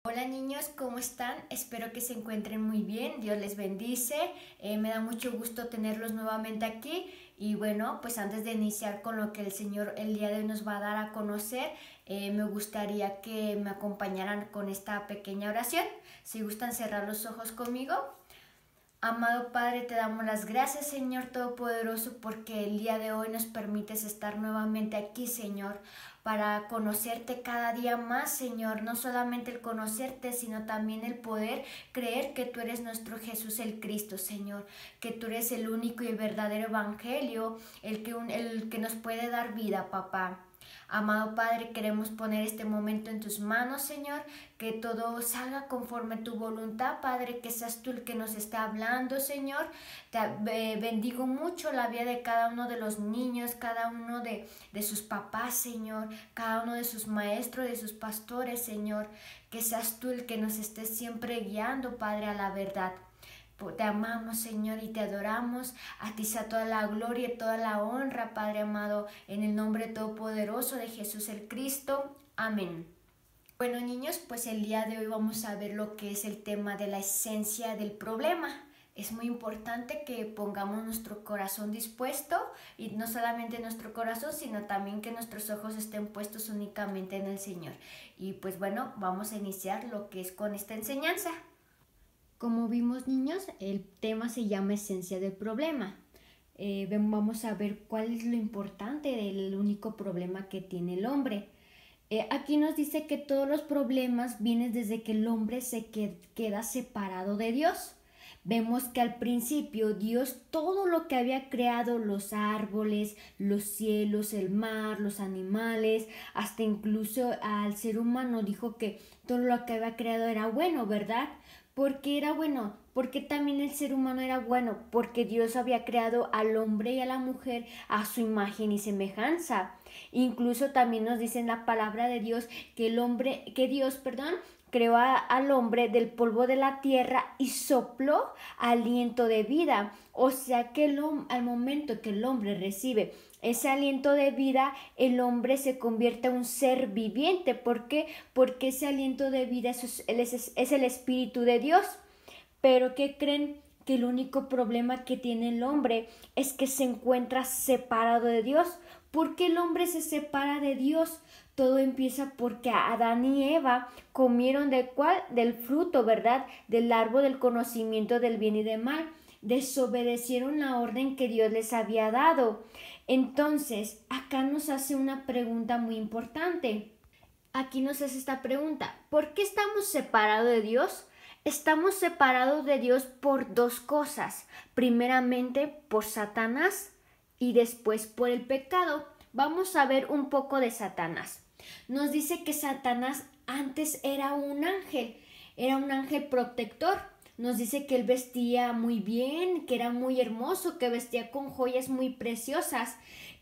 Hola niños, ¿cómo están? Espero que se encuentren muy bien, Dios les bendice, me da mucho gusto tenerlos nuevamente aquí y bueno, pues antes de iniciar con lo que el Señor el día de hoy nos va a dar a conocer, me gustaría que me acompañaran con esta pequeña oración. Si gustan cerrar los ojos conmigo. Amado Padre, te damos las gracias, Señor Todopoderoso, porque el día de hoy nos permites estar nuevamente aquí, Señor, para conocerte cada día más, Señor. No solamente el conocerte, sino también el poder creer que tú eres nuestro Jesús el Cristo, Señor, que tú eres el único y el verdadero evangelio, el que nos puede dar vida, papá. Amado Padre, queremos poner este momento en tus manos, Señor, que todo salga conforme tu voluntad, Padre, que seas tú el que nos está hablando, Señor. Bendigo mucho la vida de cada uno de los niños, cada uno de sus papás, Señor, cada uno de sus maestros, de sus pastores, Señor, que seas tú el que nos esté siempre guiando, Padre, a la verdad. Te amamos, Señor, y te adoramos. A ti sea toda la gloria y toda la honra, Padre amado, en el nombre todopoderoso de Jesús el Cristo. Amén. Bueno, niños, pues el día de hoy vamos a ver lo que es el tema de la esencia del problema. Es muy importante que pongamos nuestro corazón dispuesto, y no solamente nuestro corazón, sino también que nuestros ojos estén puestos únicamente en el Señor. Y pues bueno, vamos a iniciar lo que es con esta enseñanza. Como vimos, niños, el tema se llama esencia del problema. Vamos a ver cuál es lo importante del único problema que tiene el hombre. Aquí nos dice que todos los problemas vienen desde que el hombre se queda separado de Dios. Vemos que al principio Dios todo lo que había creado, los árboles, los cielos, el mar, los animales, hasta incluso al ser humano, dijo que todo lo que había creado era bueno, ¿verdad? Porque era bueno, porque también el ser humano era bueno, porque Dios había creado al hombre y a la mujer a su imagen y semejanza. Incluso también nos dice en la palabra de Dios que Dios, creó al hombre del polvo de la tierra y sopló aliento de vida. O sea que al momento que el hombre recibe ese aliento de vida, el hombre se convierte en un ser viviente. ¿Por qué? Porque ese aliento de vida es el Espíritu de Dios. Pero ¿qué creen? Que el único problema que tiene el hombre es que se encuentra separado de Dios. ¿Por qué el hombre se separa de Dios? Todo empieza porque Adán y Eva comieron del fruto, ¿verdad? Del árbol del conocimiento del bien y del mal. Desobedecieron la orden que Dios les había dado. Entonces, acá nos hace una pregunta muy importante. Aquí nos hace esta pregunta: ¿por qué estamos separados de Dios? Estamos separados de Dios por dos cosas. Primeramente por Satanás y después por el pecado. Vamos a ver un poco de Satanás. Nos dice que Satanás antes era un ángel protector. Nos dice que él vestía muy bien, que era muy hermoso, que vestía con joyas muy preciosas,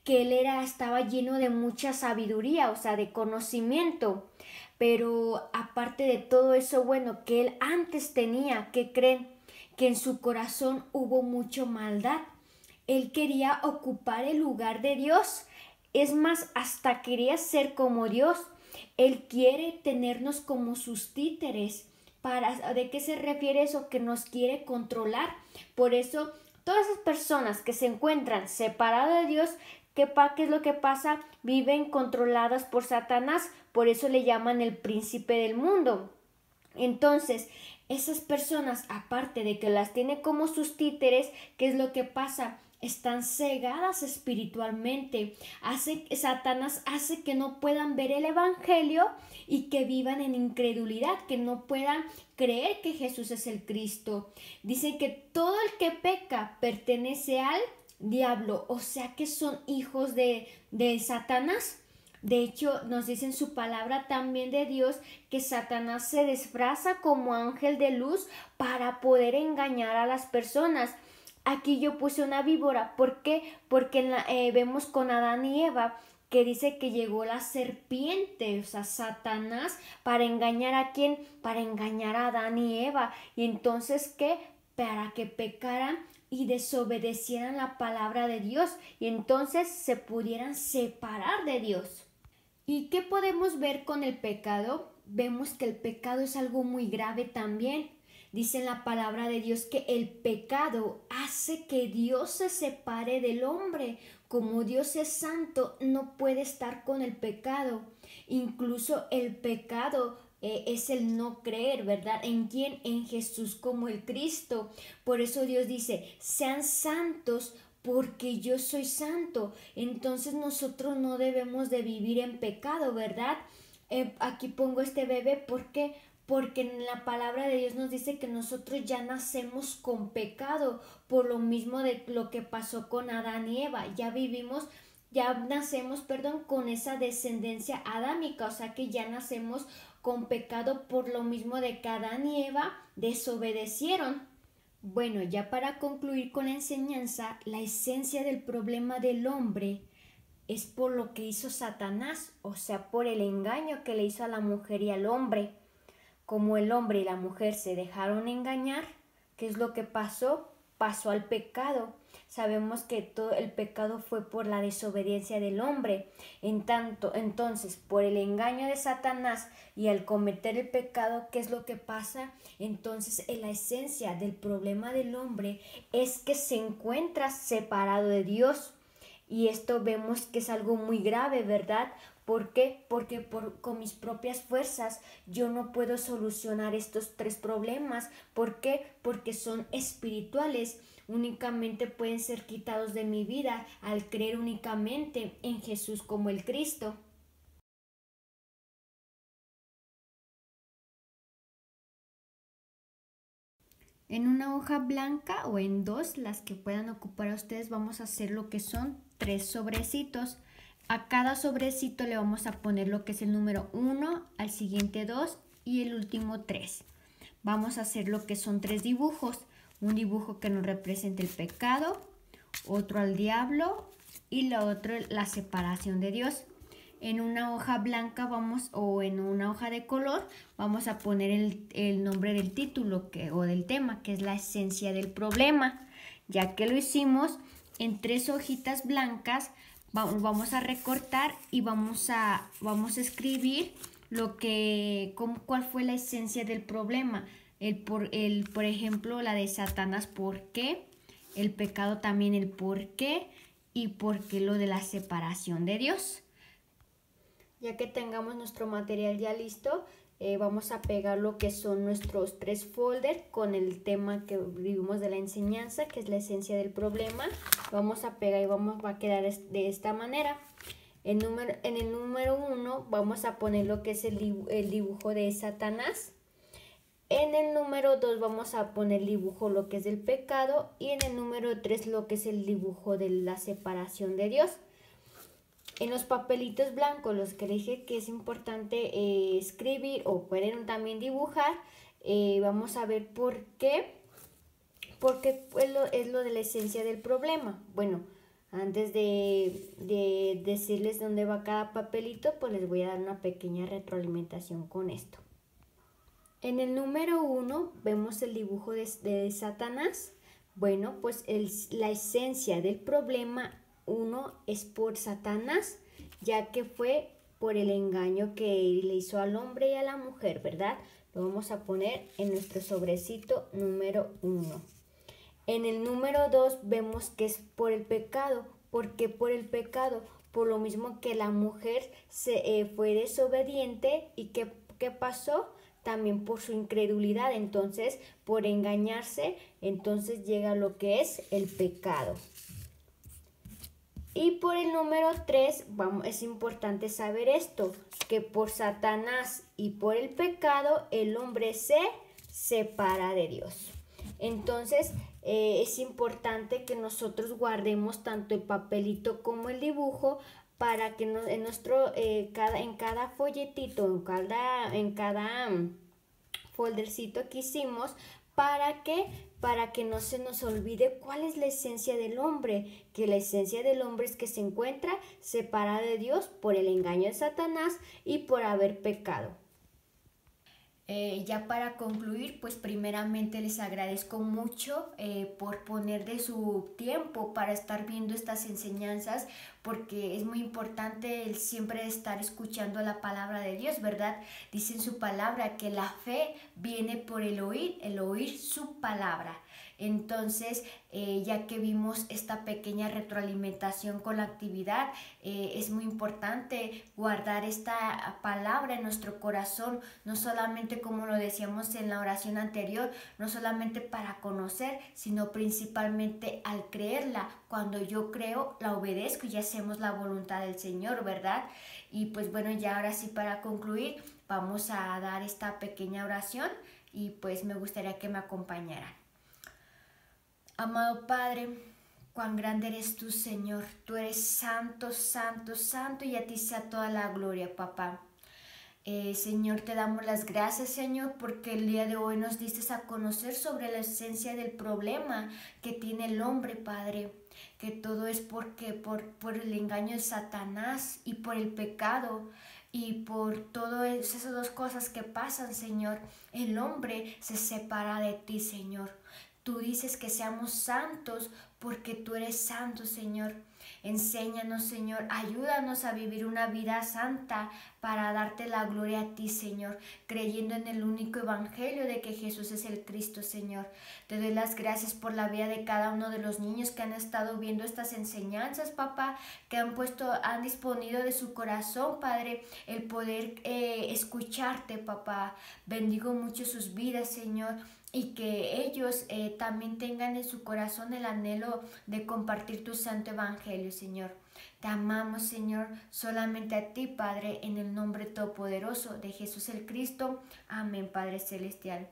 que estaba lleno de mucha sabiduría, o sea, de conocimiento. Pero aparte de todo eso bueno que él antes tenía, ¿qué creen? Que en su corazón hubo mucha maldad. Él quería ocupar el lugar de Dios. Es más, hasta quería ser como Dios. Él quiere tenernos como sus títeres. ¿De qué se refiere eso? Que nos quiere controlar. Por eso, todas esas personas que se encuentran separadas de Dios, ¿qué es lo que pasa? Viven controladas por Satanás. Por eso le llaman el príncipe del mundo. Entonces, esas personas, aparte de que las tiene como sus títeres, ¿qué es lo que pasa? Están cegadas espiritualmente. Satanás hace que no puedan ver el evangelio y que vivan en incredulidad, que no puedan creer que Jesús es el Cristo. Dice que todo el que peca pertenece al diablo, o sea que son hijos de Satanás. De hecho, nos dice en su palabra también de Dios que Satanás se disfraza como ángel de luz para poder engañar a las personas. Aquí yo puse una víbora. ¿Por qué? Porque vemos con Adán y Eva que dice que llegó la serpiente, o sea, Satanás, para engañar ¿a quién? Para engañar a Adán y Eva. Y entonces, ¿qué? Para que pecaran y desobedecieran la palabra de Dios y entonces se pudieran separar de Dios. ¿Y qué podemos ver con el pecado? vemos que el pecado es algo muy grave también. Dice en la palabra de Dios que el pecado hace que Dios se separe del hombre. Como Dios es santo, no puede estar con el pecado. Incluso el pecado es el no creer, ¿verdad? ¿En quién? En Jesús como el Cristo. Por eso Dios dice, sean santos porque yo soy santo. Entonces nosotros no debemos de vivir en pecado, ¿verdad? Aquí pongo este bebé, ¿por qué? Porque en la palabra de Dios nos dice que nosotros ya nacemos con pecado, por lo mismo de lo que pasó con Adán y Eva. Ya nacemos, con esa descendencia adámica, o sea que ya nacemos con pecado por lo mismo de que Adán y Eva desobedecieron. Bueno, ya para concluir con la enseñanza, la esencia del problema del hombre es por lo que hizo Satanás, o sea, por el engaño que le hizo a la mujer y al hombre. Como el hombre y la mujer se dejaron engañar, ¿qué es lo que pasó? Pasó al pecado. Sabemos que todo el pecado fue por la desobediencia del hombre. Entonces, por el engaño de Satanás y al cometer el pecado, ¿qué es lo que pasa? Entonces, en la esencia del problema del hombre es que se encuentra separado de Dios. Y esto vemos que es algo muy grave, ¿verdad? ¿Por qué? Porque con mis propias fuerzas yo no puedo solucionar estos tres problemas. ¿Por qué? Porque son espirituales. Únicamente pueden ser quitados de mi vida al creer únicamente en Jesús como el Cristo. En una hoja blanca o en dos, las que puedan ocupar a ustedes, vamos a hacer lo que son 3 sobrecitos. A cada sobrecito le vamos a poner lo que es el número 1, al siguiente 2 y el último 3. Vamos a hacer lo que son 3 dibujos. Un dibujo que nos represente el pecado, otro al diablo y la otra la separación de Dios. En una hoja blanca o en una hoja de color vamos a poner el nombre del título o del tema, que es la esencia del problema. Ya que lo hicimos, en 3 hojitas blancas vamos a recortar y vamos a escribir cuál fue la esencia del problema. Por ejemplo, la de Satanás, ¿por qué? El pecado también, el por qué, y por qué lo de la separación de Dios. Ya que tengamos nuestro material ya listo, vamos a pegar lo que son nuestros 3 folders con el tema que vivimos de la enseñanza, que es la esencia del problema. Vamos a pegar y va a quedar de esta manera. En el número 1 vamos a poner lo que es el dibujo de Satanás. En el número 2 vamos a poner el dibujo lo que es del pecado. Y en el número 3 lo que es el dibujo de la separación de Dios. En los papelitos blancos, los que dije que es importante escribir o pueden también dibujar, vamos a ver por qué es lo de la esencia del problema. Bueno, antes de decirles dónde va cada papelito, pues les voy a dar una pequeña retroalimentación con esto. En el número 1 vemos el dibujo de Satanás. Bueno, pues la esencia del problema 1 es por Satanás, ya que fue por el engaño que le hizo al hombre y a la mujer, ¿verdad? Lo vamos a poner en nuestro sobrecito número 1. En el número 2 vemos que es por el pecado. ¿Por qué por el pecado? Por lo mismo que la mujer fue desobediente y ¿qué pasó? También por su incredulidad, entonces por engañarse, entonces llega lo que es el pecado. Y por el número 3, es importante saber esto, que por Satanás y por el pecado el hombre se separa de Dios. Entonces es importante que nosotros guardemos tanto el papelito como el dibujo para que en cada folletito, en cada foldercito que hicimos, para que no se nos olvide cuál es la esencia del hombre, que la esencia del hombre es que se encuentra separada de Dios por el engaño de Satanás y por haber pecado. Ya para concluir, pues primeramente les agradezco mucho por poner de su tiempo para estar viendo estas enseñanzas, porque es muy importante el siempre estar escuchando la palabra de Dios, ¿verdad? Dice en su palabra que la fe viene por el oír su palabra. Entonces, ya que vimos esta pequeña retroalimentación con la actividad, es muy importante guardar esta palabra en nuestro corazón, no solamente como lo decíamos en la oración anterior, no solamente para conocer, sino principalmente al creerla. Cuando yo creo, la obedezco y hacemos la voluntad del Señor, ¿verdad? Y pues bueno, ya ahora sí para concluir, vamos a dar esta pequeña oración y pues me gustaría que me acompañaran. Amado Padre, cuán grande eres tú, Señor. Tú eres santo, santo, santo y a ti sea toda la gloria, papá. Señor, te damos las gracias, Señor, porque el día de hoy nos diste a conocer sobre la esencia del problema que tiene el hombre, Padre. Que todo es porque por el engaño de Satanás y por el pecado. Y por todas esas dos cosas que pasan, Señor, el hombre se separa de ti, Señor. Tú dices que seamos santos porque tú eres santo, Señor. Enséñanos, Señor, ayúdanos a vivir una vida santa para darte la gloria a ti, Señor, creyendo en el único evangelio de que Jesús es el Cristo, Señor. Te doy las gracias por la vida de cada uno de los niños que han estado viendo estas enseñanzas, papá, que han disponido de su corazón, Padre, el poder escucharte, papá. Bendigo mucho sus vidas, Señor, y que ellos también tengan en su corazón el anhelo de compartir tu santo evangelio, Señor. Te amamos, Señor, solamente a ti, Padre, en el nombre todopoderoso de Jesús el Cristo. Amén, Padre celestial.